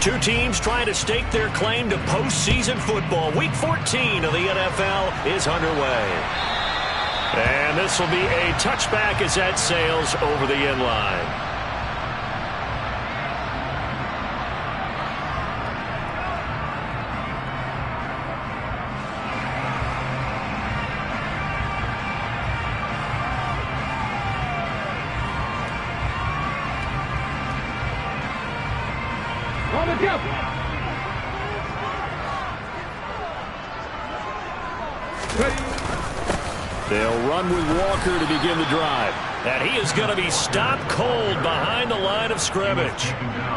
Two teams trying to stake their claim to postseason football. Week 14 of the NFL is underway. And this will be a touchback as that sails over the end line. They'll run with Walker to begin the drive. And he is going to be stopped cold behind the line of scrimmage.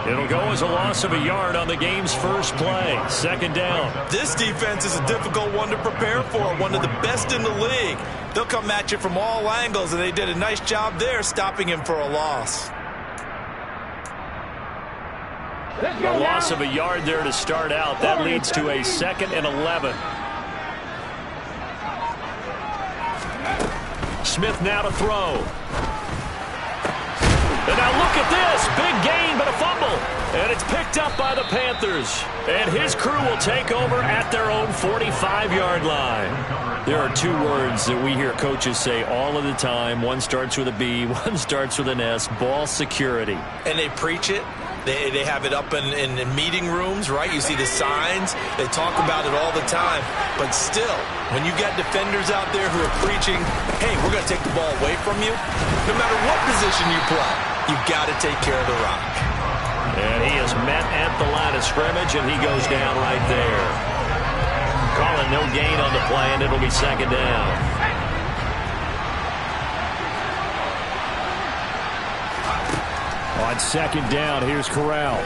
It'll go as a loss of a yard on the game's first play. Second down. This defense is a difficult one to prepare for. One of the best in the league. They'll come at you from all angles, and they did a nice job there stopping him for a loss. A loss of a yard there to start out. That leads to a 2nd and 11. Smith now to throw. And now look at this. Big gain, but a fumble. And it's picked up by the Panthers. And his crew will take over at their own 45-yard line. There are two words that we hear coaches say all of the time. One starts with a B, one starts with an S. Ball security. And they preach it. They have it up in meeting rooms, right? You see the signs. They talk about it all the time. But still, when you got defenders out there who are preaching, hey, we're going to take the ball away from you, no matter what position you play, you've got to take care of the rock. And he is met at the line of scrimmage, and he goes down right there. Calling no gain on the play, and it'll be second down. On second down, here's Corral.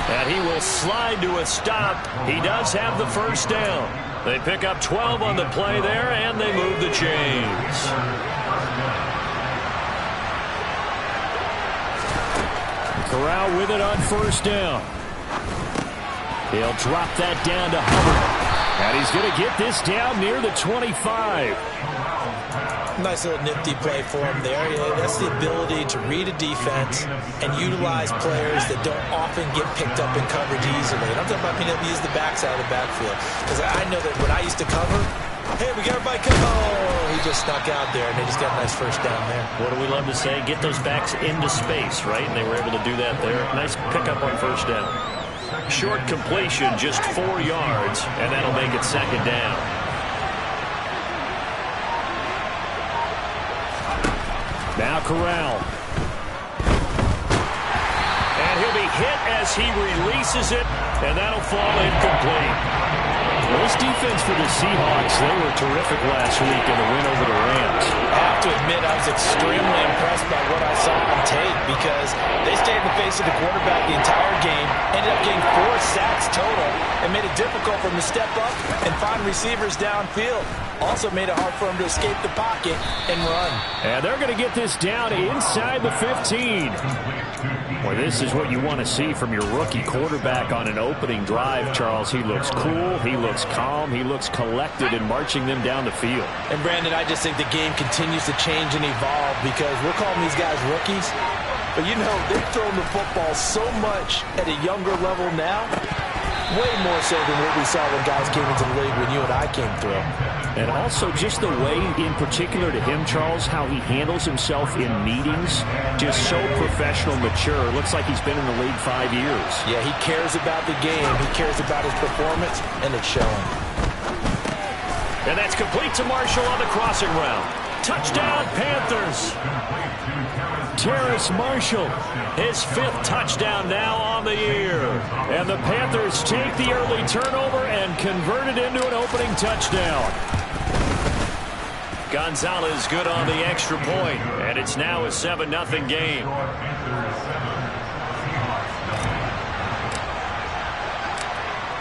And he will slide to a stop. He does have the first down. They pick up 12 on the play there, and they move the chains. Corral with it on first down. He'll drop that down to Hubbard. And he's going to get this down near the 25. Nice little nifty play for him there. Yeah, that's the ability to read a defense and utilize players that don't often get picked up in coverage easily. And I'm talking about being able to use the backside of the backfield. Because I know that when I used to cover, hey, we got everybody come. Oh, he just snuck out there, and they just got a nice first down there. What do we love to say? Get those backs into space, right? And they were able to do that there. Nice pickup on first down. Short completion, just 4 yards, and that'll make it second down. Now Corral. And he'll be hit as he releases it, and that'll fall incomplete. This defense for the Seahawks, they were terrific last week in the win over the Rams. I have to admit, I was extremely impressed by what I saw on tape because they stayed in the face of the quarterback the entire game, ended up getting 4 sacks total, and made it difficult for him to step up and find receivers downfield. Also made it hard for him to escape the pocket and run. And they're going to get this down inside the 15. Well, this is what you want to see from your rookie quarterback on an opening drive, Charles. He looks cool, he looks calm, he looks collected in marching them down the field. And, Brandon, I just think the game continues to change and evolve because we're calling these guys rookies. But, you know, they've thrown the football so much at a younger level now, way more so than what we saw when guys came into the league when you and I came through. And also just the way, in particular to him, Charles, how he handles himself in meetings, just so professional, mature. Looks like he's been in the league 5 years. Yeah, he cares about the game. He cares about his performance, and it's showing. And that's complete to Marshall on the crossing route. Touchdown, Panthers. Terrace Marshall, his 5th touchdown now on the year. And the Panthers take the early turnover and convert it into an opening touchdown. Gonzalez good on the extra point, and it's now a 7-0 game.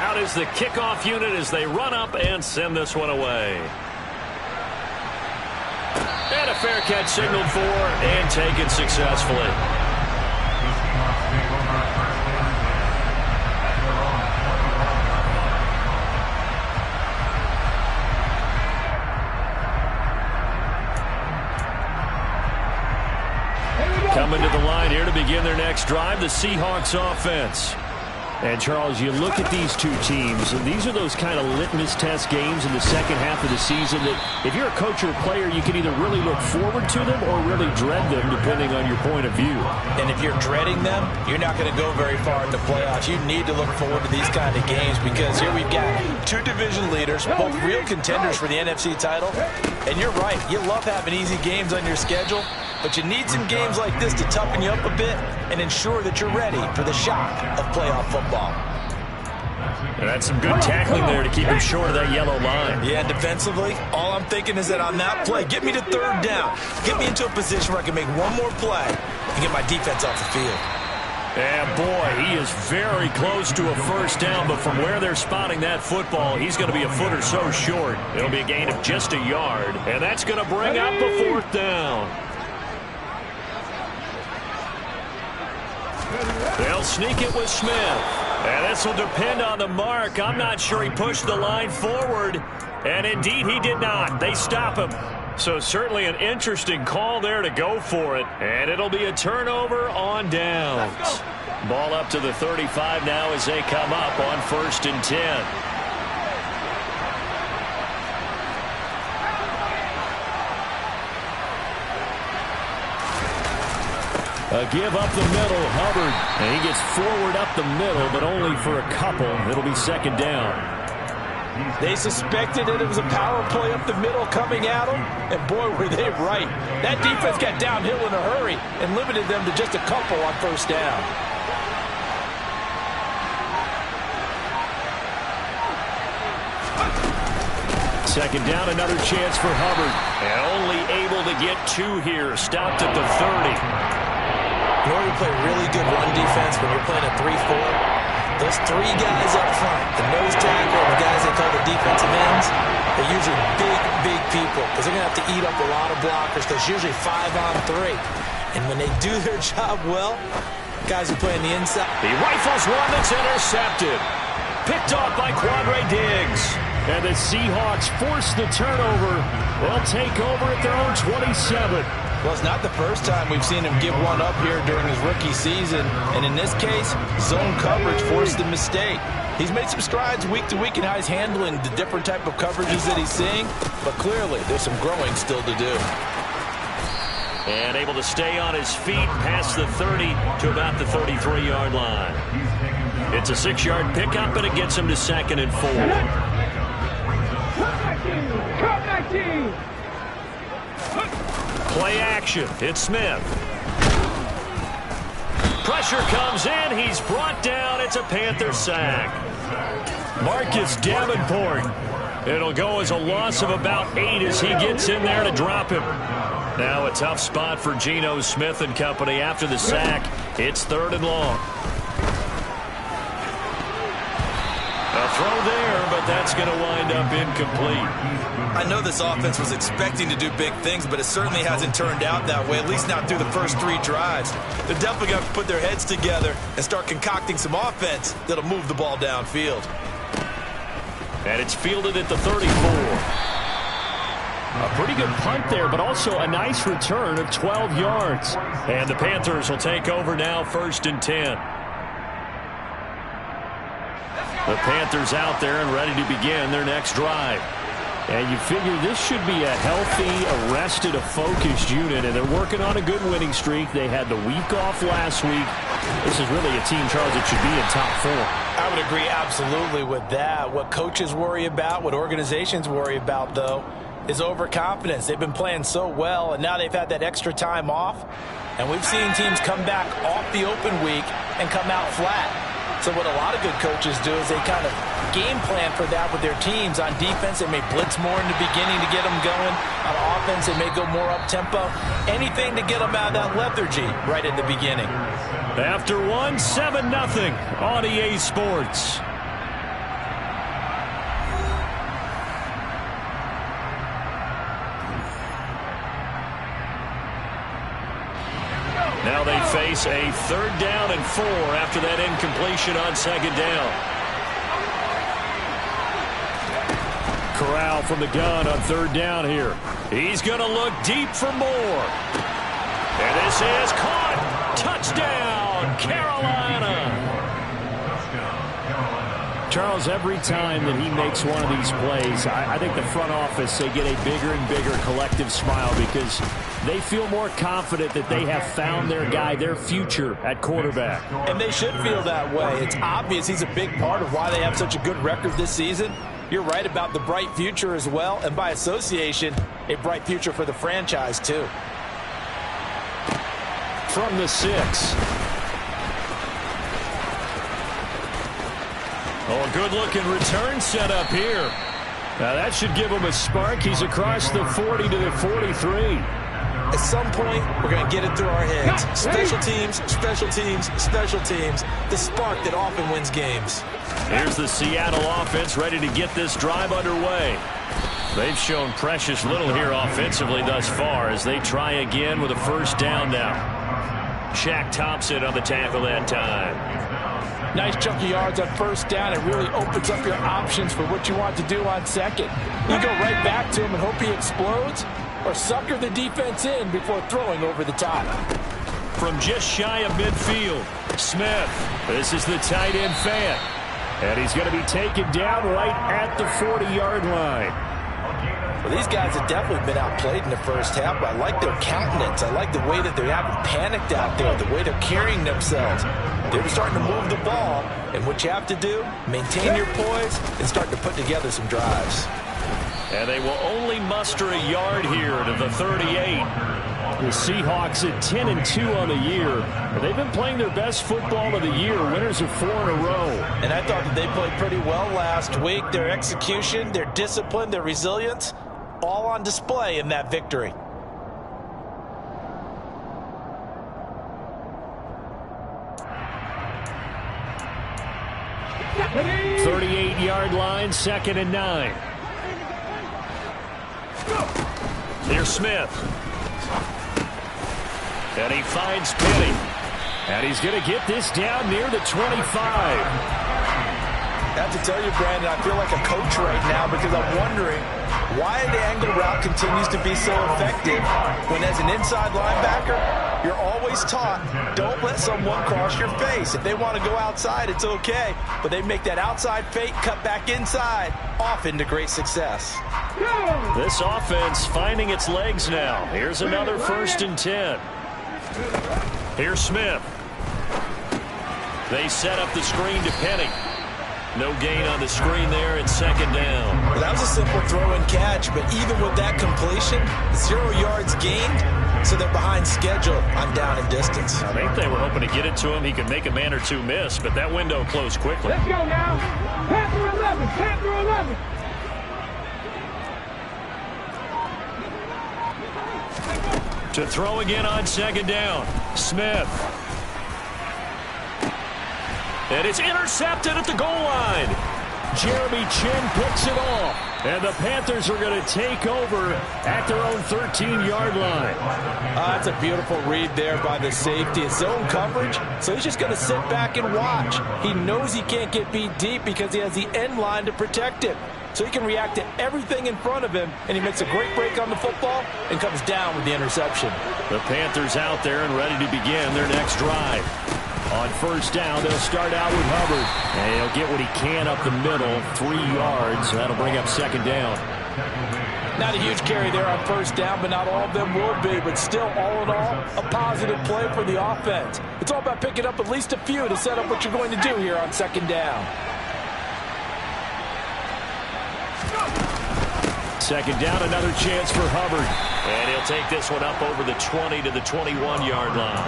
Out is the kickoff unit as they run up and send this one away. And a fair catch signaled for and taken successfully. Coming to the line here to begin begin their next drive, the Seahawks offense. And, Charles, you look at these two teams, and these are those kind of litmus test games in the second half of the season that if you're a coach or a player, you can either really look forward to them or really dread them, depending on your point of view. And if you're dreading them, you're not going to go very far in the playoffs. You need to look forward to these kind of games because here we've got two division leaders, both real contenders for the NFC title. And you're right, you love having easy games on your schedule, but you need some games like this to toughen you up a bit and ensure that you're ready for the shock of playoff football. And that's some good tackling there to keep him short of that yellow line. Yeah, defensively, all I'm thinking is that on that play, get me to third down. Get me into a position where I can make one more play and get my defense off the field. And boy, he is very close to a first down, but from where they're spotting that football, he's going to be a foot or so short. It'll be a gain of just a yard, and that's going to bring up a fourth down. They'll sneak it with Smith. And this will depend on the mark. I'm not sure he pushed the line forward. And indeed, he did not. They stop him. So certainly an interesting call there to go for it. And it'll be a turnover on downs. Ball up to the 35 now as they come up on 1st and 10. A give up the middle, Hubbard. And he gets forward up the middle, but only for a couple. It'll be 2nd down. They suspected that it was a power play up the middle coming at them, and boy, were they right. That defense got downhill in a hurry and limited them to just a couple on 1st down. Second down, another chance for Hubbard. And only able to get 2 here. Stopped at the 30. You know where you play really good run defense when you're playing a 3-4? Those 3 guys up front, the nose tackle and the guys they call the defensive ends, they're usually big people because they're going to have to eat up a lot of blockers because usually 5-on-3. And when they do their job well, guys who play on the inside. He rifles one that's intercepted. Picked off by Quandre Diggs. And the Seahawks force the turnover. They'll take over at their own 27. Well, it's not the first time we've seen him give one up here during his rookie season. And in this case, zone coverage forced the mistake. He's made some strides week to week in how he's handling the different type of coverages that he's seeing. But clearly, there's some growing still to do. And able to stay on his feet past the 30 to about the 33-yard line. It's a 6-yard pickup, and it gets him to 2nd and 4. Play action. It's Smith. Pressure comes in. He's brought down. It's a Panther sack. Marcus Davenport. It'll go as a loss of about 8 as he gets in there to drop him. Now a tough spot for Geno Smith and company after the sack. It's 3rd and long. A throw there, but that's going to wind up incomplete. I know this offense was expecting to do big things, but it certainly hasn't turned out that way, at least not through the first 3 drives. They're definitely going to put their heads together and start concocting some offense that'll move the ball downfield. And it's fielded at the 34. A pretty good punt there, but also a nice return of 12 yards. And the Panthers will take over now, 1st and 10. The Panthers out there and ready to begin their next drive. And you figure this should be a healthy, arrested, a focused unit, and they're working on a good winning streak. They had the week off last week. This is really a team, Charles, that should be in top 4. I would agree absolutely with that. What coaches worry about, what organizations worry about, though, is overconfidence. They've been playing so well, and now they've had that extra time off. And we've seen teams come back off the open week and come out flat. So what a lot of good coaches do is they kind of game plan for that with their teams. On defense, they may blitz more in the beginning to get them going. On offense, they may go more up-tempo. Anything to get them out of that lethargy right at the beginning. After 1, 7-0 on EA Sports. Now they face a 3rd down and 4 after that incompletion on 2nd down. Corral from the gun on 3rd down here. He's going to look deep for more. And this is caught. Touchdown, Carolina! Charles, every time that he makes one of these plays, I think the front office, they get a bigger and bigger collective smile because they feel more confident that they have found their guy, their future at quarterback. And they should feel that way. It's obvious he's a big part of why they have such a good record this season. You're right about the bright future as well, and by association, a bright future for the franchise too. From the 6. Oh, a good-looking return set up here. Now that should give him a spark. He's across the 40 to the 43. At some point, we're going to get it through our heads. Special teams, special teams, special teams. The spark that often wins games. Here's the Seattle offense ready to get this drive underway. They've shown precious little here offensively thus far as they try again with a first down now. Shaq Thompson on the tackle that time. Nice chunky yards on first down. It really opens up your options for what you want to do on second. You go right back to him and hope he explodes, or sucker the defense in before throwing over the top. From just shy of midfield, Smith. This is the tight end fan. And he's going to be taken down right at the 40-yard line. Well, these guys have definitely been outplayed in the first half, but I like their countenance. I like the way that they haven't panicked out there, the way they're carrying themselves. They're starting to move the ball, and what you have to do, maintain your poise and start to put together some drives. And they will only muster a yard here to the 38. The Seahawks at 10-2 on the year. They've been playing their best football of the year. Winners of 4 in a row. And I thought that they played pretty well last week. Their execution, their discipline, their resilience, all on display in that victory. .38-yard line, 2nd and 9. Here's Smith. And he finds Penny. And he's going to get this down near the 25. I have to tell you, Brandon, I feel like a coach right now because I'm wondering why the angle route continues to be so effective when as an inside linebacker, you're always taught, don't let someone cross your face. If they want to go outside, it's okay. But they make that outside fake, cut back inside, often to great success. This offense finding its legs now. Here's another 1st and 10. Here's Smith. They set up the screen to Penny. No gain on the screen there at 2nd down. Well, that was a simple throw and catch, but even with that completion, 0 yards gained, so they're behind schedule on down and distance. I think they were hoping to get it to him. He could make a man or two miss, but that window closed quickly. Let's go now. Panther 11. Panther 11. To throw again on 2nd down. Smith. And it's intercepted at the goal line. Jeremy Chinn picks it off. And the Panthers are going to take over at their own 13-yard line. That's a beautiful read there by the safety. It's zone coverage, so he's just going to sit back and watch. He knows he can't get beat deep because he has the end line to protect him. So he can react to everything in front of him, and he makes a great break on the football and comes down with the interception. The Panthers out there and ready to begin their next drive. On first down, they'll start out with Hubbard. And he'll get what he can up the middle, 3 yards. That'll bring up 2nd down. Not a huge carry there on first down, but not all of them will be. But still, all in all, a positive play for the offense. It's all about picking up at least a few to set up what you're going to do here on 2nd down. 2nd down, another chance for Hubbard. And he'll take this one up over the 20 to the 21-yard line.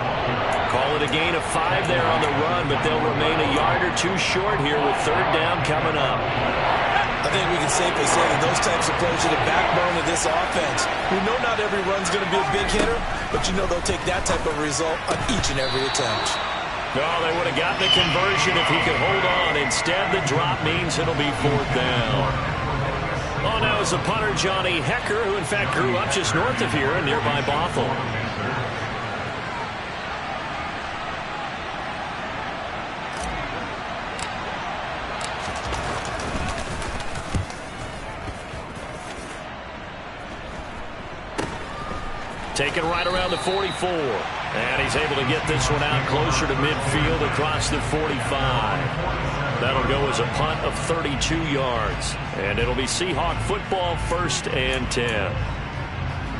Call it a gain of 5 there on the run, but they'll remain a yard or two short here with 3rd down coming up. I think we can safely say that those types of plays are the backbone of this offense. We know not every run's going to be a big hitter, but you know they'll take that type of result on each and every attempt. No, they would have gotten the conversion if he could hold on. Instead, the drop means it'll be 4th down. Oh, now is the punter, Johnny Hekker, who in fact grew up just north of here in nearby Bothell. Taken right around the 44. And he's able to get this one out closer to midfield across the 45. That'll go as a punt of 32 yards. And it'll be Seahawk football, 1st and 10.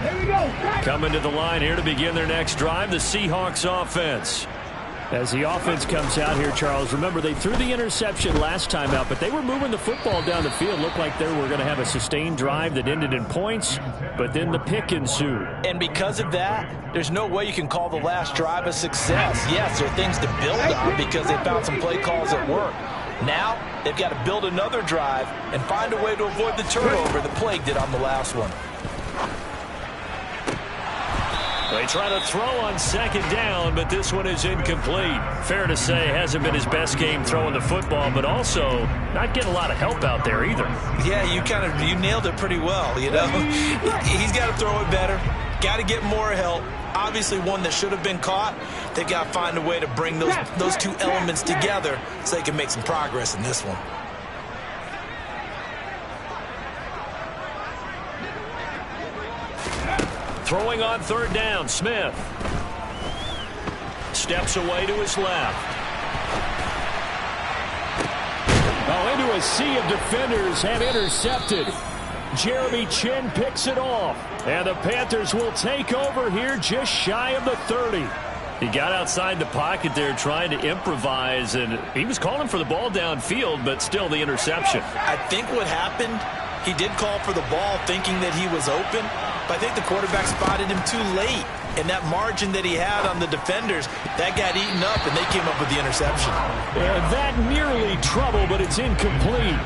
Here we go. Coming to the line here to begin their next drive, the Seahawks offense. As the offense comes out here, Charles, remember they threw the interception last time out, but they were moving the football down the field. Looked like they were going to have a sustained drive that ended in points, but then the pick ensued. And because of that, there's no way you can call the last drive a success. Yes, there are things to build on because they found some play calls that work. Now, they've got to build another drive and find a way to avoid the turnover that plagued it on the last one. They try to throw on 2nd down, but this one is incomplete. Fair to say, hasn't been his best game throwing the football, but also not getting a lot of help out there either. Yeah, you nailed it pretty well, you know. He's got to throw it better. Got to get more help. Obviously one that should have been caught. They've got to find a way to bring those two elements together so they can make some progress in this one. Throwing on 3rd down, Smith. Steps away to his left. Oh, into a sea of defenders and intercepted. Jeremy Chinn picks it off. And the Panthers will take over here just shy of the 30. He got outside the pocket there trying to improvise, and he was calling for the ball downfield, but still the interception. I think what happened, he did call for the ball thinking that he was open, but I think the quarterback spotted him too late. And that margin that he had on the defenders, that got eaten up, and they came up with the interception. And that nearly trouble, but it's incomplete.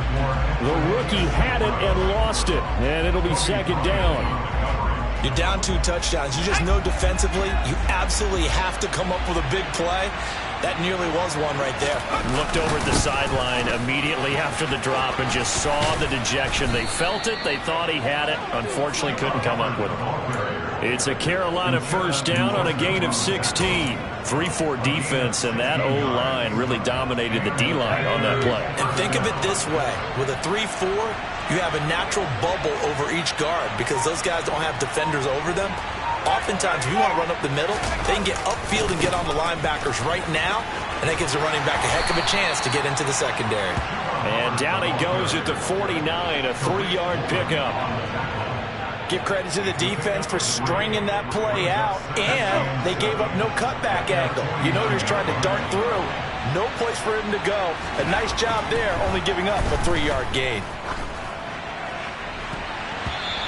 The rookie had it and lost it, and it'll be 2nd down. You're down 2 touchdowns. You just know defensively you absolutely have to come up with a big play. That nearly was one right there. Looked over at the sideline immediately after the drop and just saw the dejection. They felt it. They thought he had it. Unfortunately, couldn't come up with it. It's a Carolina 1st down on a gain of 16. 3-4 defense, and that O-line really dominated the D-line on that play. And think of it this way. With a 3-4, you have a natural bubble over each guard because those guys don't have defenders over them. Oftentimes, if you want to run up the middle, they can get upfield and get on the linebackers right now, and that gives the running back a heck of a chance to get into the secondary. And down he goes at the 49, a 3-yard pickup. Give credit to the defense for stringing that play out, and they gave up no cutback angle. You know he's trying to dart through. No place for him to go. A nice job there, only giving up a 3-yard gain.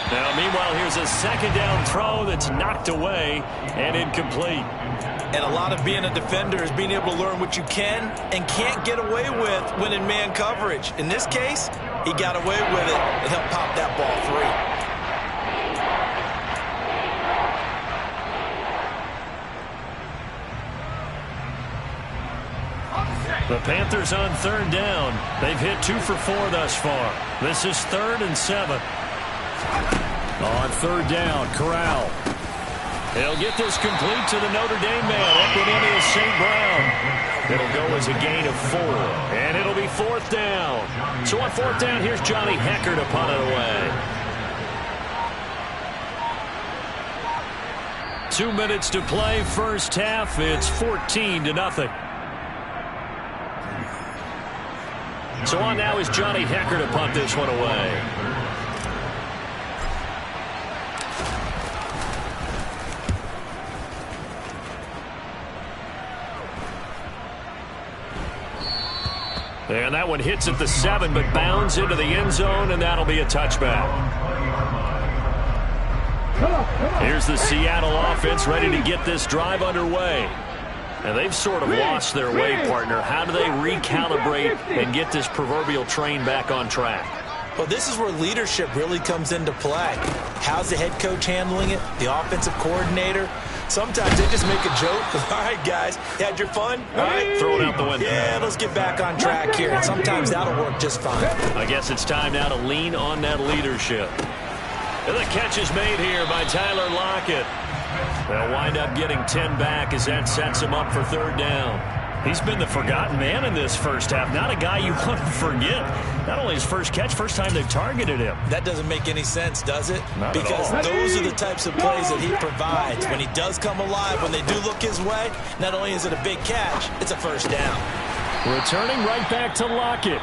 Now, meanwhile, here's a 2nd down throw that's knocked away and incomplete. And a lot of being a defender is being able to learn what you can and can't get away with when in man coverage. In this case, he got away with it and helped pop that ball free. The Panthers on 3rd down. They've hit 2 for 4 thus far. This is 3rd and 7. On 3rd down, Corral. He'll get this complete to the Notre Dame man. Up and in is St. Brown. It'll go as a gain of 4. And it'll be 4th down. So on 4th down, here's Johnny Hekker to punt it away. 2 minutes to play, 1st half. It's 14-0. So on now is Johnny Hekker to punt this one away. And that one hits at the 7, but bounds into the end zone, and that'll be a touchback. Here's the Seattle offense ready to get this drive underway. And they've sort of lost their way, partner. How do they recalibrate and get this proverbial train back on track? Well, this is where leadership really comes into play. How's the head coach handling it? The offensive coordinator? Sometimes they just make a joke. All right, guys, you had your fun? All right, throw it out the window. Yeah, let's get back on track here. And sometimes that'll work just fine. I guess it's time now to lean on that leadership. And the catch is made here by Tyler Lockett. They'll wind up getting 10 back as that sets him up for 3rd down. He's been the forgotten man in this first half. Not a guy you want to forget. Not only his first catch, first time they've targeted him. That doesn't make any sense, does it? Not because at all. those are the types of plays that he provides. When he does come alive, when they do look his way, not only is it a big catch, it's a first down. Returning right back to Lockett.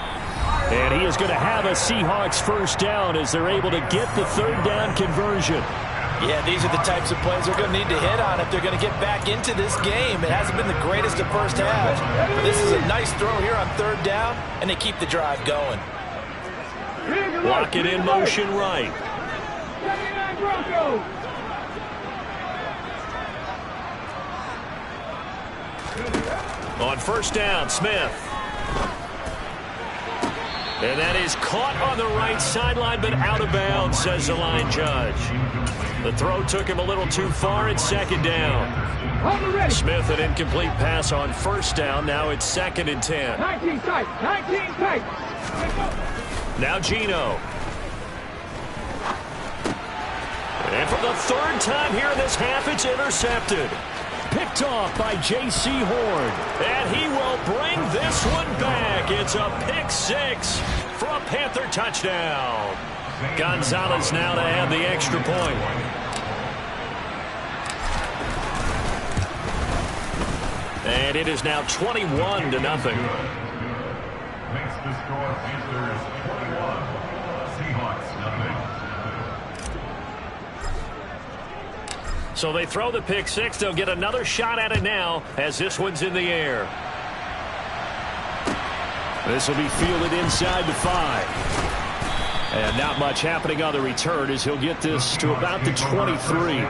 And he is going to have a Seahawks first down as they're able to get the third down conversion. Yeah, these are the types of plays they're going to need to hit on if they're going to get back into this game. It hasn't been the greatest of first halves, but this is a nice throw here on third down, and they keep the drive going. Lock it in motion right. On first down, Smith. And that is caught on the right sideline, but out of bounds, says the line judge. The throw took him a little too far. It's second down. Smith, an incomplete pass on first down. Now it's 2nd and 10. 19 tight. 19 tight. Now Geno. And for the third time here in this half, it's intercepted. Picked off by J.C. Horn. And he will bring this one back. It's a pick 6 for a Panther touchdown. Gonzalez now to add the extra point. And it is now 21-0. Makes the score Panthers 21, Seahawks nothing. So they throw the pick 6. They'll get another shot at it now as this one's in the air. This will be fielded inside the 5. And not much happening on the return as he'll get this to about the 23.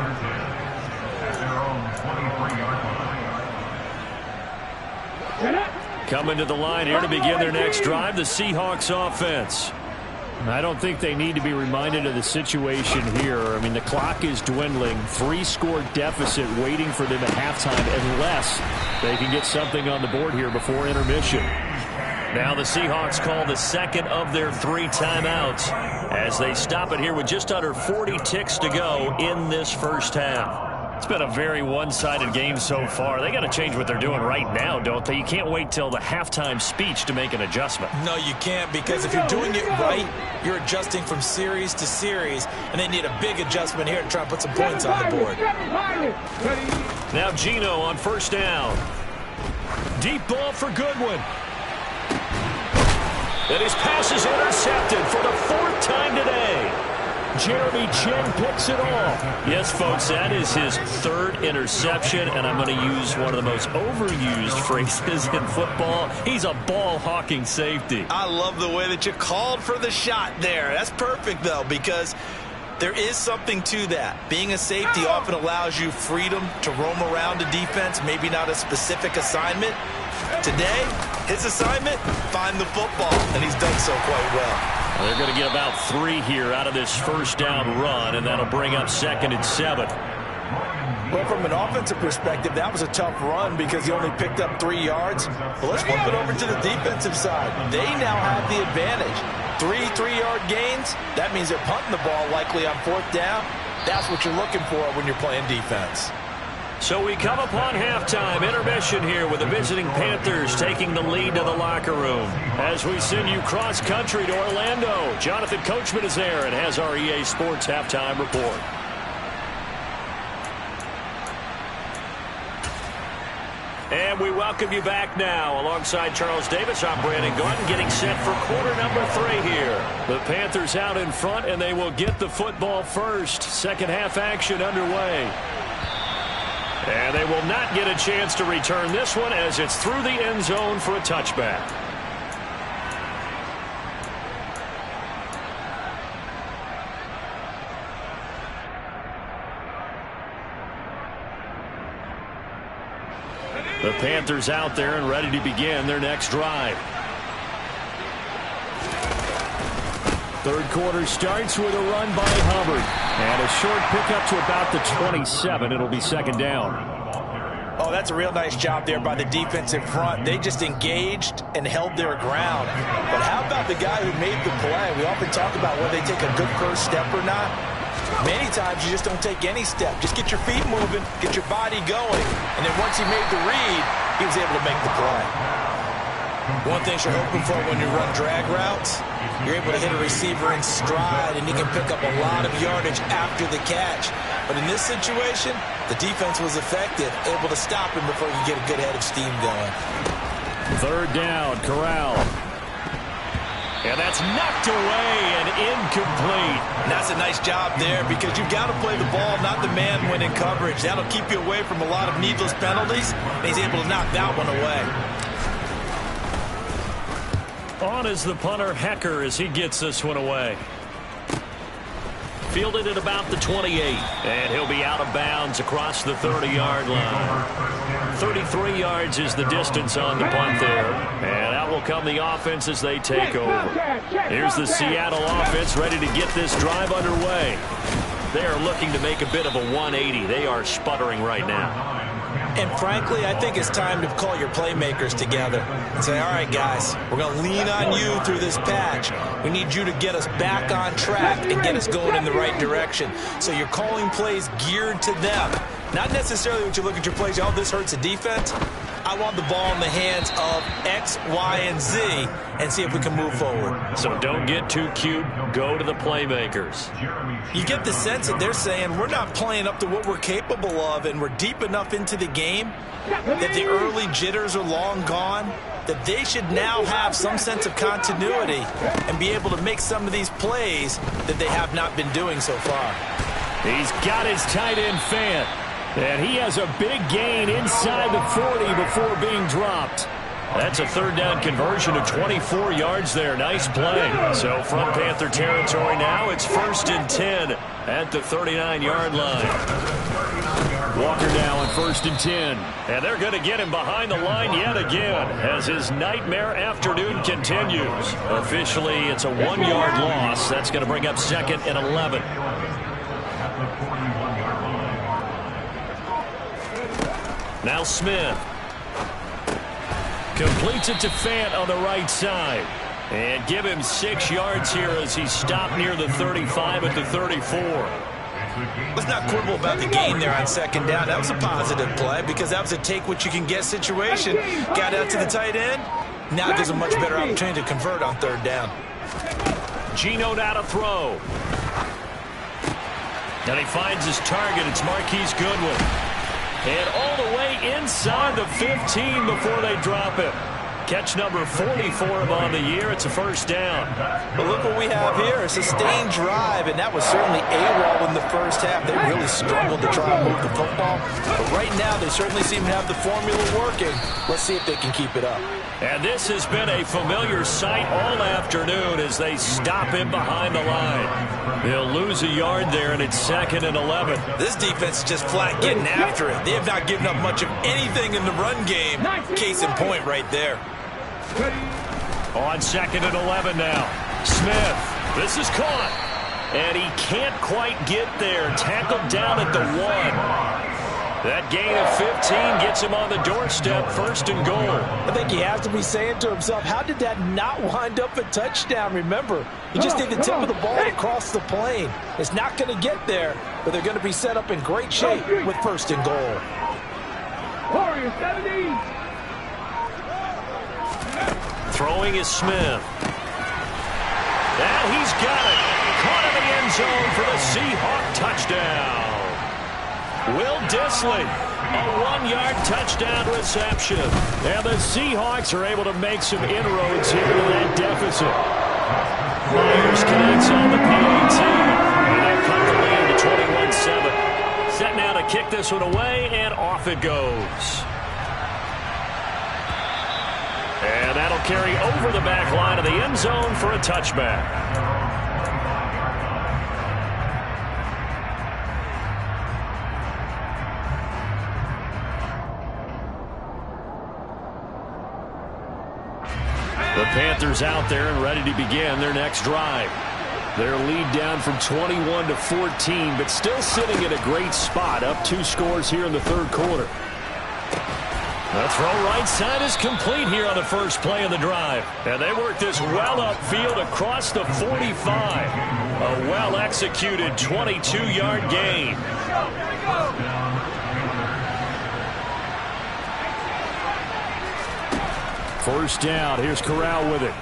Coming to the line here to begin their next drive, the Seahawks offense. I don't think they need to be reminded of the situation here. I mean, the clock is dwindling. 3-score deficit waiting for them at halftime unless they can get something on the board here before intermission. Now the Seahawks call the second of their 3 timeouts as they stop it here with just under 40 ticks to go in this first half. It's been a very one-sided game so far. They got to change what they're doing right now, don't they? You can't wait till the halftime speech to make an adjustment. No, you can't, because if you're doing it right, you're adjusting from series to series, and they need a big adjustment here to try and put some points on the board. Now Geno on first down. Deep ball for Goodwin. And his pass is intercepted for the 4th time today. Jeremy Chinn picks it off. Yes, folks, that is his 3rd interception, and I'm going to use one of the most overused phrases in football. He's a ball-hawking safety. I love the way that you called for the shot there. That's perfect, though, because there is something to that. Being a safety often allows you freedom to roam around a defense, maybe not a specific assignment. Today, his assignment, find the football, and he's done so quite well. They're going to get about 3 here out of this first down run, and that'll bring up 2nd and 7. Well, from an offensive perspective, that was a tough run because he only picked up 3 yards. But let's flip it over to the defensive side. They now have the advantage. 3 3-yard gains, that means they're punting the ball likely on 4th down. That's what you're looking for when you're playing defense. So we come upon halftime, intermission here with the visiting Panthers taking the lead to the locker room. As we send you cross-country to Orlando, Jonathan Coachman is there and has our EA Sports halftime report. And we welcome you back now. Alongside Charles Davis, I'm Brandon Gaudin, getting set for quarter number 3 here. The Panthers out in front, and they will get the football first. Second half action underway. And they will not get a chance to return this one as it's through the end zone for a touchback. The Panthers out there and ready to begin their next drive. Third quarter starts with a run by Hubbard. And a short pickup to about the 27. It'll be 2nd down. Oh, that's a real nice job there by the defensive front. They just engaged and held their ground. But how about the guy who made the play? We often talk about whether they take a good first step or not. Many times you just don't take any step. Just get your feet moving, get your body going, and then once he made the read, he was able to make the play. One thing you're hoping for when you run drag routes, you're able to hit a receiver in stride, and he can pick up a lot of yardage after the catch. But in this situation, the defense was effective, able to stop him before he could get a good head of steam going. Third down, Corral. And that's knocked away and incomplete. And that's a nice job there because you've got to play the ball, not the man when in coverage. That'll keep you away from a lot of needless penalties, and he's able to knock that one away. On is the punter, Hecker, as he gets this one away. Fielded at about the 28. And he'll be out of bounds across the 30-yard line. 33 yards is the distance on the punt there. And out will come the offense as they take over. Here's the Seattle offense ready to get this drive underway. They are looking to make a bit of a 180. They are sputtering right now. And frankly, I think it's time to call your playmakers together and say, all right, guys, we're going to lean on you through this patch. We need you to get us back on track and get us going in the right direction. So you're calling plays geared to them. Not necessarily what you look at your plays, oh, this hurts the defense. I want the ball in the hands of X, Y, and Z and see if we can move forward. So don't get too cute. Go to the playmakers. You get the sense that they're saying we're not playing up to what we're capable of, and we're deep enough into the game that the early jitters are long gone, that they should now have some sense of continuity and be able to make some of these plays that they have not been doing so far. He's got his tight end Fant. And he has a big gain inside the 40 before being dropped. That's a third down conversion of 24 yards there. Nice play. So from Panther territory now, it's 1st and 10 at the 39-yard line. Walker now on 1st and 10. And they're going to get him behind the line yet again as his nightmare afternoon continues. Officially, it's a 1-yard loss. That's going to bring up 2nd and 11. Now Smith completes it to Fant on the right side. And give him 6 yards here as he stopped near the 35 at the 34. Let's not quibble about the gain there on 2nd down. That was a positive play because that was a take-what-you-can-get situation. Got out to the tight end. Now gives a much better opportunity to convert on 3rd down. Geno now to throw. And he finds his target. It's Marquise Goodwin. And all the way inside the 15 before they drop it. Catch number 40 for him on the year. It's a 1st down. But look what we have here. A sustained drive, and that was certainly AWOL in the first half. They really struggled to try and move the football. But right now, they certainly seem to have the formula working. Let's see if they can keep it up. And this has been a familiar sight all afternoon as they stop him behind the line. They'll lose a yard there, and it's 2nd and 11. This defense is just flat getting after it. They have not given up much of anything in the run game. Case in point right there. On 2nd and 11 now. Smith, this is caught. And he can't quite get there. Tackled down at the 1. That gain of 15 gets him on the doorstep, 1st and goal. I think he has to be saying to himself, how did that not wind up a touchdown? Remember, he just did the tip of the ball across the plane. It's not going to get there, but they're going to be set up in great shape with 1st and goal. Warriors 17. Throwing is Smith. Now he's got it. Caught in the end zone for the Seahawk touchdown. Will Dissly, a 1-yard touchdown reception. And the Seahawks are able to make some inroads here to that deficit. Myers connects on the PAT. And they'll cut the lead to 21-7. Set now to kick this one away, and off it goes. And that'll carry over the back line of the end zone for a touchback. The Panthers out there and ready to begin their next drive. Their lead down from 21 to 14, but still sitting in a great spot, up 2 scores here in the 3rd quarter. The throw right side is complete here on the first play of the drive. And they work this well upfield across the 45. A well-executed 22-yard gain. First down. Here's Corral with it.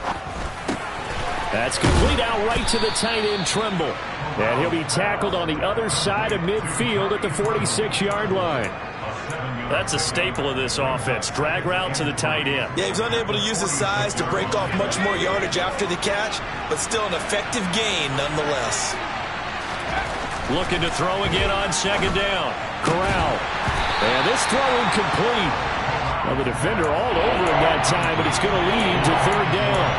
That's complete out right to the tight end, Trimble. And he'll be tackled on the other side of midfield at the 46-yard line. That's a staple of this offense. Drag route to the tight end. Yeah, he's unable to use his size to break off much more yardage after the catch, but still an effective gain nonetheless. Looking to throw again on second down. Corral. And this throw incomplete. Well, the defender all over him that time, but it's going to lead to third down.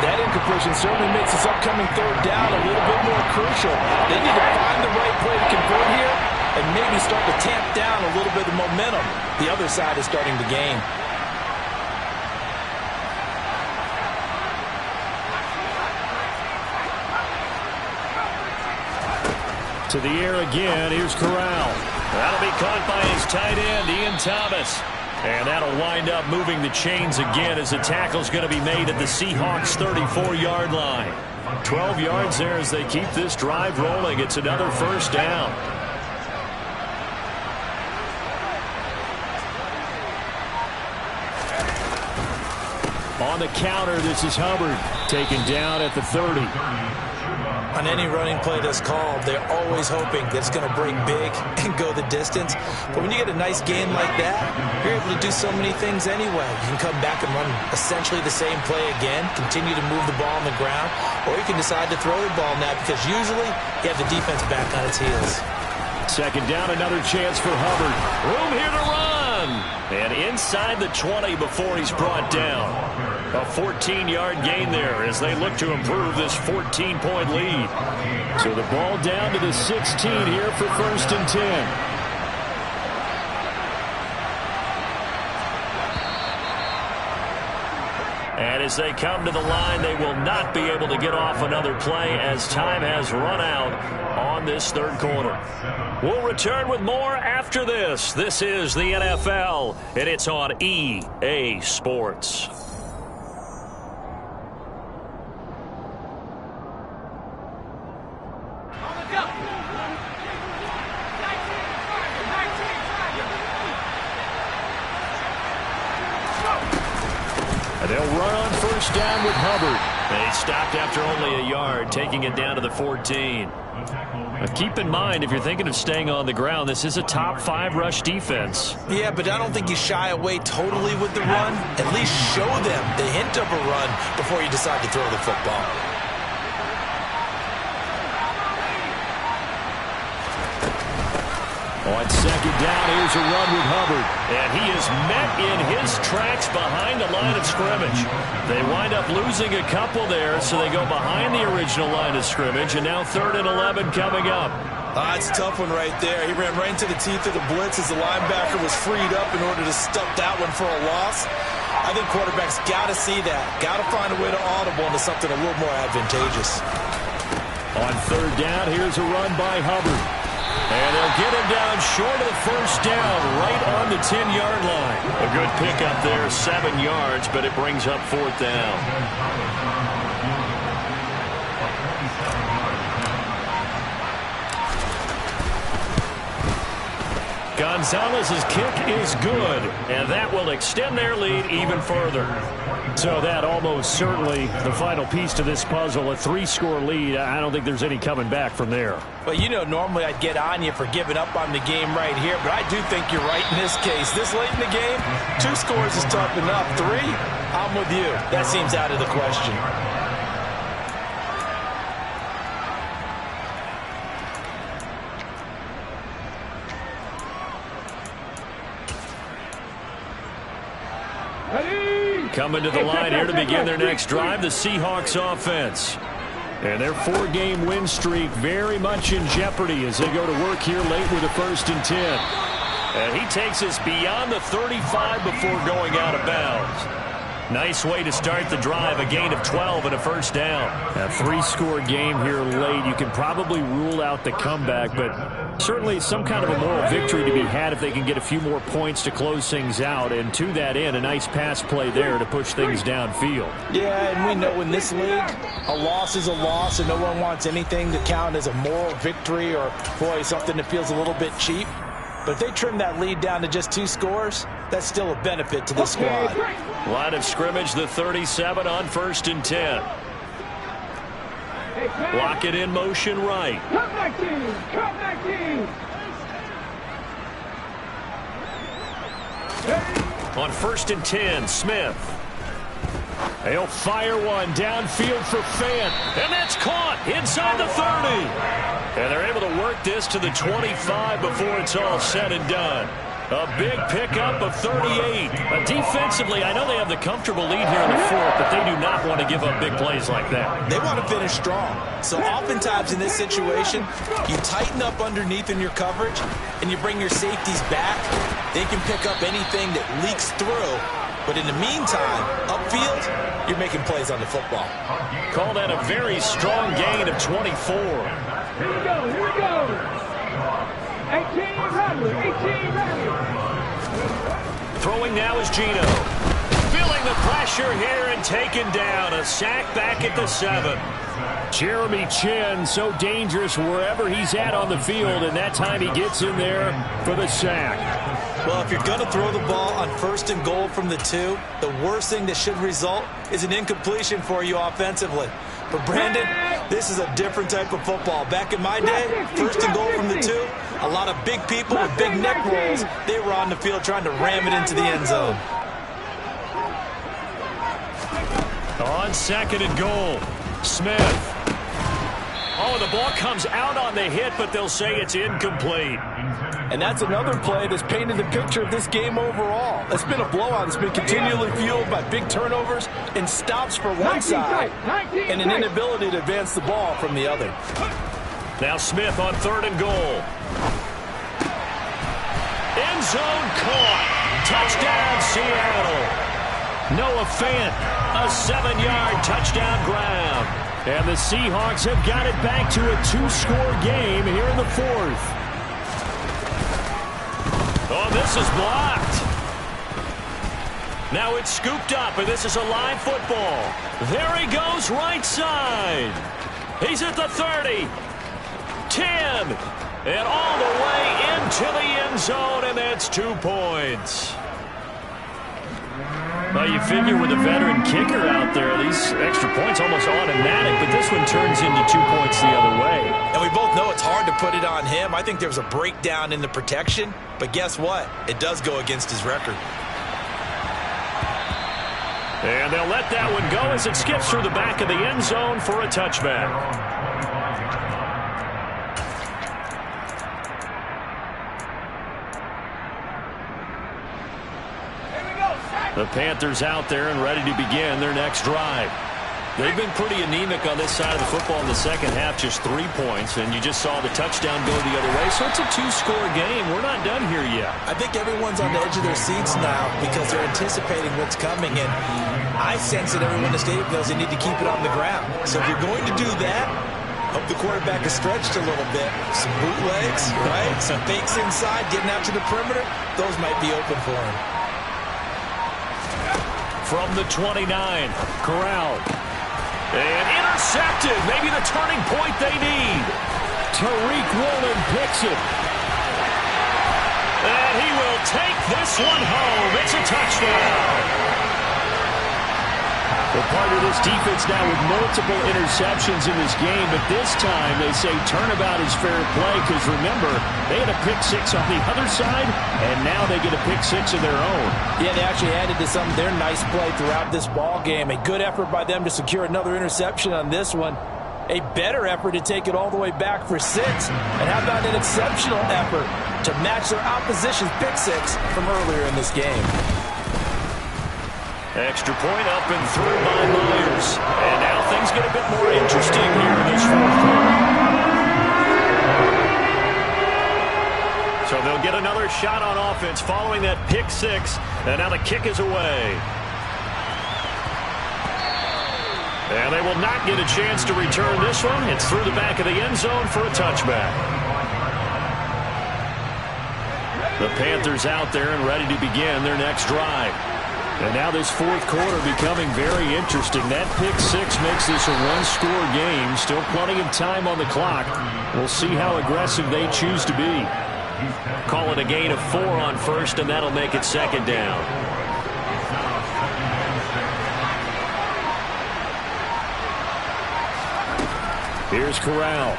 That incompletion certainly makes this upcoming third down a little bit more crucial. They need to find the right play to convert here and maybe start to tamp down a little bit of momentum. The other side is starting to gain. To the air again. Here's Corral. That'll be caught by his tight end, Ian Thomas. And that'll wind up moving the chains again as the tackle's going to be made at the Seahawks' 34-yard line. 12 yards there as they keep this drive rolling. It's another first down. On the counter, this is Hubbard. Taken down at the 30. On any running play that's called, they're always hoping that it's going to break big and go the distance. But when you get a nice game like that, you're able to do so many things anyway. You can come back and run essentially the same play again, continue to move the ball on the ground, or you can decide to throw the ball now because usually you have the defense back on its heels. Second down, another chance for Hubbard. Room here to run. And inside the 20 before he's brought down. A 14-yard gain there as they look to improve this 14-point lead. So the ball down to the 16 here for first and 10. And as they come to the line, they will not be able to get off another play as time has run out on this third quarter. We'll return with more after this. This is the NFL, and it's on EA Sports. They'll run on first down with Hubbard. They stopped after only a yard, taking it down to the 14. Now keep in mind, if you're thinking of staying on the ground, this is a top 5 rush defense. Yeah, but I don't think you shy away totally with the run. At least show them the hint of a run before you decide to throw the football. On second down, here's a run with Hubbard. And he is met in his tracks behind the line of scrimmage. They wind up losing a couple there, so they go behind the original line of scrimmage, and now 3rd and 11 coming up. It's a tough one right there. He ran right into the teeth of the blitz as the linebacker was freed up in order to stuff that one for a loss. I think quarterbacks got to see that. Got to find a way to audible into something a little more advantageous. On third down, here's a run by Hubbard. And they'll get him down short of the first down, right on the 10-yard line. A good pickup there, 7 yards, but it brings up 4th down. Gonzalez's kick is good, and that will extend their lead even further. So that almost certainly the final piece to this puzzle, a 3-score lead. I don't think there's any coming back from there. Well, you know, normally I'd get on you for giving up on the game right here, but I do think you're right in this case. This late in the game, 2 scores is tough enough. 3, I'm with you. That seems out of the question. Coming to the line here to begin their next drive, the Seahawks offense. And their 4-game win streak very much in jeopardy as they go to work here late with a 1st and 10. And he takes us beyond the 35 before going out of bounds. Nice way to start the drive, a gain of 12 and a first down. A 3-score game here late. You can probably rule out the comeback, but certainly some kind of a moral victory to be had if they can get a few more points to close things out. And to that end, a nice pass play there to push things downfield. Yeah, and we know in this league, a loss is a loss, and no one wants anything to count as a moral victory or, boy, something that feels a little bit cheap. But if they trim that lead down to just 2 scores, that's still a benefit to this squad. Line of scrimmage, the 37 on 1st and 10. Lock it in motion right. Come back team! Come back team! On 1st and 10, Smith. He'll fire one downfield for Fant, and that's caught inside the 30. And they're able to work this to the 25 before it's all said and done. A big pickup of 38. Defensively, I know they have the comfortable lead here in the 4th, but they do not want to give up big plays like that. They want to finish strong. So oftentimes in this situation, you tighten up underneath in your coverage, and you bring your safeties back. They can pick up anything that leaks through. But in the meantime, upfield, you're making plays on the football. Call that a very strong gain of 24. Here we go, here we go! 18 Rattler, 18 Rattler! Throwing now is Geno. Feeling the pressure here and taken down. A sack back at the 7. Jeremy Chinn, so dangerous wherever he's at on the field, and that time he gets in there for the sack. Well, if you're going to throw the ball on 1st and goal from the 2, the worst thing that should result is an incompletion for you offensively. But, Brandon, this is a different type of football. Back in my day, 1st and goal from the 2, a lot of big people with big neck rolls, they were on the field trying to ram it into the end zone. On 2nd and goal, Smith. Oh, the ball comes out on the hit, but they'll say it's incomplete. And that's another play that's painted the picture of this game overall. It's been a blowout. It's been continually fueled by big turnovers and stops for one side and an inability to advance the ball from the other. Now Smith on 3rd and goal. End zone caught. Touchdown, Seattle. Noah Fant, a 7-yard touchdown grab. And the Seahawks have got it back to a 2-score game here in the 4th. Oh, this is blocked. Now it's scooped up, and this is a live football. There he goes, right side. He's at the 30, 10, and all the way into the end zone, and that's 2 points. Well, you figure with a veteran kicker out there, these extra points almost automatic, but this one turns into 2 points the other way. And we both know it's hard to put it on him. I think there was a breakdown in the protection, but guess what? It does go against his record. And they'll let that one go as it skips through the back of the end zone for a touchback. The Panthers out there and ready to begin their next drive. They've been pretty anemic on this side of the football in the second half, just 3 points, and you just saw the touchdown go the other way. So it's a 2-score game. We're not done here yet. I think everyone's on the edge of their seats now because they're anticipating what's coming, and I sense that everyone in the stadium knows they need to keep it on the ground. So if you're going to do that, hope the quarterback is stretched a little bit. Some bootlegs, right? Some fakes inside, getting out to the perimeter. Those might be open for him. From the 29, Corral. And intercepted. Maybe the turning point they need. Tariq Woolen picks it. And he will take this one home. It's a touchdown. Well, part of this defense now with multiple interceptions in this game, but this time they say turnabout is fair play because, remember, they had a pick-6 on the other side, and now they get a pick-6 of their own. Yeah, they actually added to some of their nice play throughout this ball game. A good effort by them to secure another interception on this one. A better effort to take it all the way back for 6. And how about an exceptional effort to match their opposition's pick-6 from earlier in this game. Extra point up and through by Myers. And now things get a bit more interesting here in this 4th quarter. So they'll get another shot on offense following that pick-6. And now the kick is away. And they will not get a chance to return this one. It's through the back of the end zone for a touchback. The Panthers out there and ready to begin their next drive. And now this fourth quarter becoming very interesting. That pick six makes this a one-score game. Still plenty of time on the clock. We'll see how aggressive they choose to be. Call it a gain of 4 on first, and that'll make it second down. Here's Corral.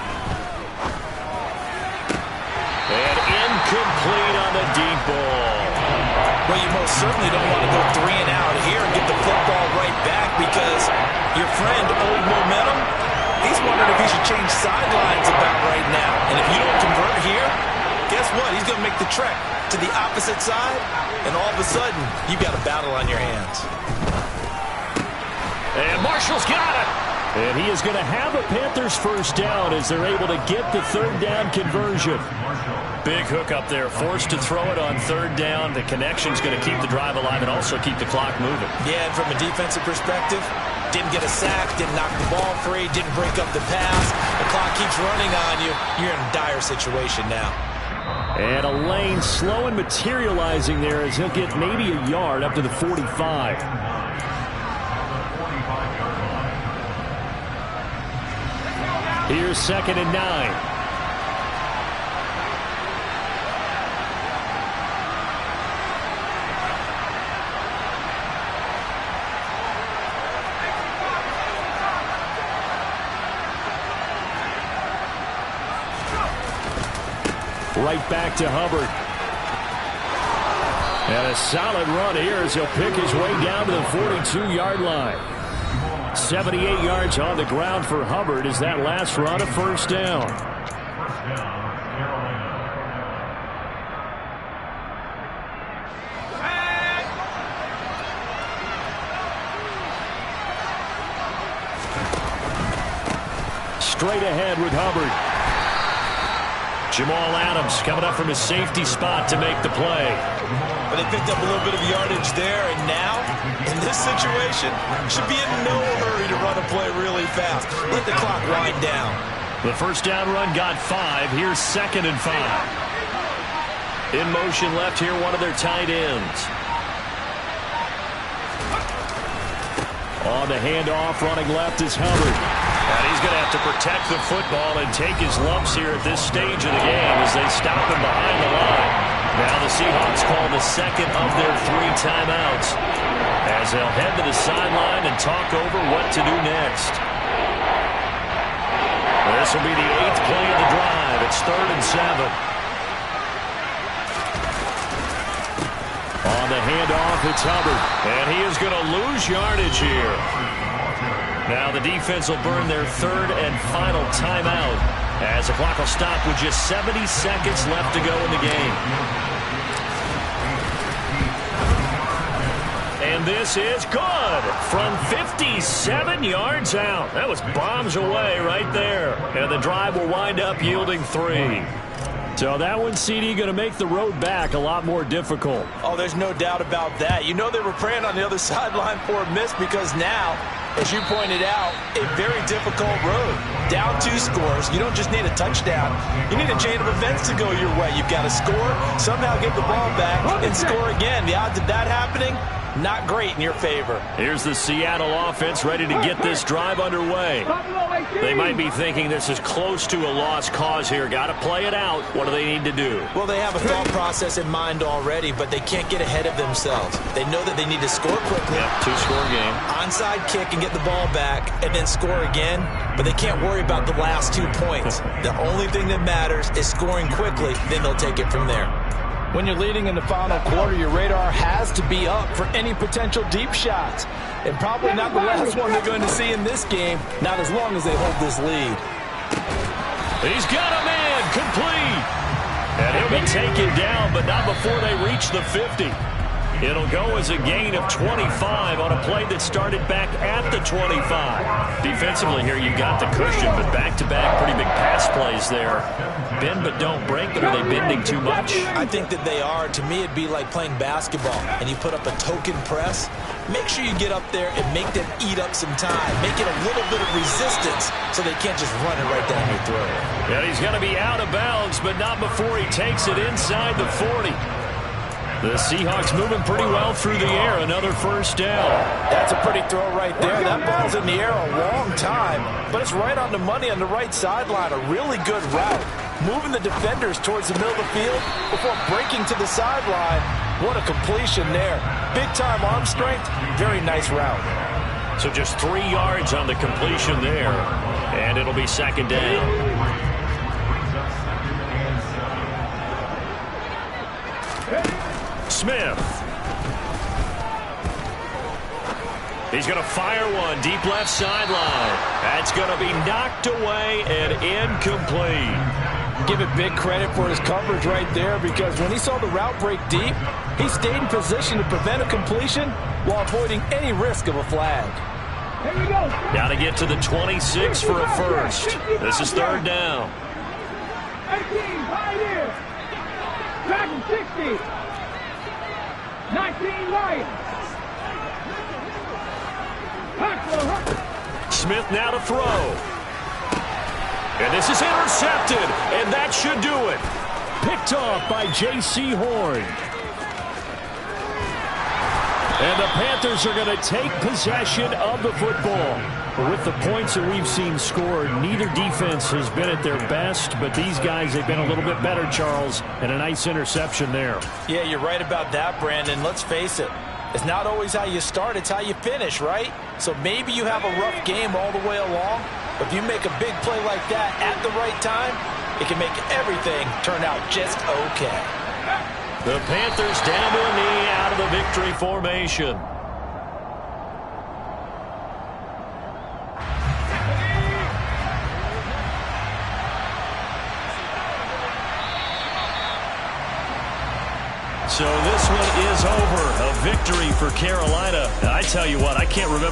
And incomplete on the deep ball. Well, you most certainly don't want to go 3 and out here and get the football right back, because your friend, Old Momentum, he's wondering if he should change sidelines about right now. And if you don't convert here, guess what? He's going to make the trek to the opposite side, and all of a sudden, you've got a battle on your hands. And Marshall's got it. And he is going to have a Panthers first down as they're able to get the third down conversion. Big hook up there, forced to throw it on third down. The connection's going to keep the drive alive and also keep the clock moving. Yeah, and from a defensive perspective, didn't get a sack, didn't knock the ball free, didn't break up the pass. The clock keeps running on you. You're in a dire situation now. And a lane slow and materializing there as he'll get maybe a yard up to the 45. Here's 2nd and 9. Right back to Hubbard. And a solid run here as he'll pick his way down to the 42-yard line. 78 yards on the ground for Hubbard as that last run a first down. Straight ahead with Hubbard. Jamal Adams coming up from his safety spot to make the play. But they picked up a little bit of yardage there, and now, in this situation, should be in no hurry to run a play really fast. Let the clock wind down. The first down run got 5. Here's 2nd and 5. In motion left here, one of their tight ends. On the handoff, running left is Hubbard. And he's going to have to protect the football and take his lumps here at this stage of the game as they stop him behind the line. Now the Seahawks call the second of their 3 timeouts as they'll head to the sideline and talk over what to do next. This will be the 8th play of the drive. It's 3rd and 7. On the handoff, it's Hubbard. And he is going to lose yardage here. Now the defense will burn their 3rd and final timeout as the clock will stop with just 70 seconds left to go in the game. And this is good from 57 yards out. That was bombs away right there. And the drive will wind up yielding 3. So that one, CD, going to make the road back a lot more difficult. Oh, there's no doubt about that. You know they were praying on the other sideline for a miss, because now, as you pointed out, a very difficult road. Down 2 scores. You don't just need a touchdown. You need a chain of events to go your way. You've got to score, somehow get the ball back, and score again. The odds of that happening, not great in your favor. Here's the Seattle offense ready to get this drive underway. They might be thinking this is close to a lost cause here. Got to play it out. What do they need to do? Well, they have a thought process in mind already, but they can't get ahead of themselves. They know that they need to score quickly. Yep, 2-score game. Onside kick and get the ball back and then score again, but they can't worry about the last 2 points. The only thing that matters is scoring quickly, then they'll take it from there. When you're leading in the final quarter, your radar has to be up for any potential deep shots. And probably not the last one they're going to see in this game, not as long as they hold this lead. He's got a man, complete. And he'll be taken down, but not before they reach the 50. It'll go as a gain of 25 on a play that started back at the 25. Defensively here, you've got the cushion, but back-to-back pretty big pass plays there. Bend but don't break, but are they bending too much? I think that they are. To me, it'd be like playing basketball, and you put up a token press. Make sure you get up there and make them eat up some time. Make it a little bit of resistance so they can't just run it right down your throat. And he's going to be out of bounds, but not before he takes it inside the 40. The Seahawks moving pretty well through the air. Another first down. That's a pretty throw right there. That ball's in the air a long time, but it's right on the money on the right sideline. A really good route. Moving the defenders towards the middle of the field before breaking to the sideline. What a completion there. Big-time arm strength. Very nice route. So just 3 yards on the completion there, and it'll be second down. Smith. He's going to fire one deep left sideline. That's going to be knocked away and incomplete. Give it big credit for his coverage right there, because when he saw the route break deep, he stayed in position to prevent a completion while avoiding any risk of a flag. Here we go. Got to get to the 26 for a first. This is third down. 18, right here. Back in 60. 19 right. Smith now to throw. And this is intercepted, and that should do it. Picked off by J.C. Horn. And the Panthers are going to take possession of the football. With the points that we've seen scored, neither defense has been at their best, but these guys have been a little bit better, Charles, and a nice interception there. Yeah, you're right about that, Brandon. Let's face it. It's not always how you start, it's how you finish, right? So maybe you have a rough game all the way along, but if you make a big play like that at the right time, it can make everything turn out just okay. The Panthers down to a knee out of the victory formation. So this one is over. A victory for Carolina. I tell you what, I can't remember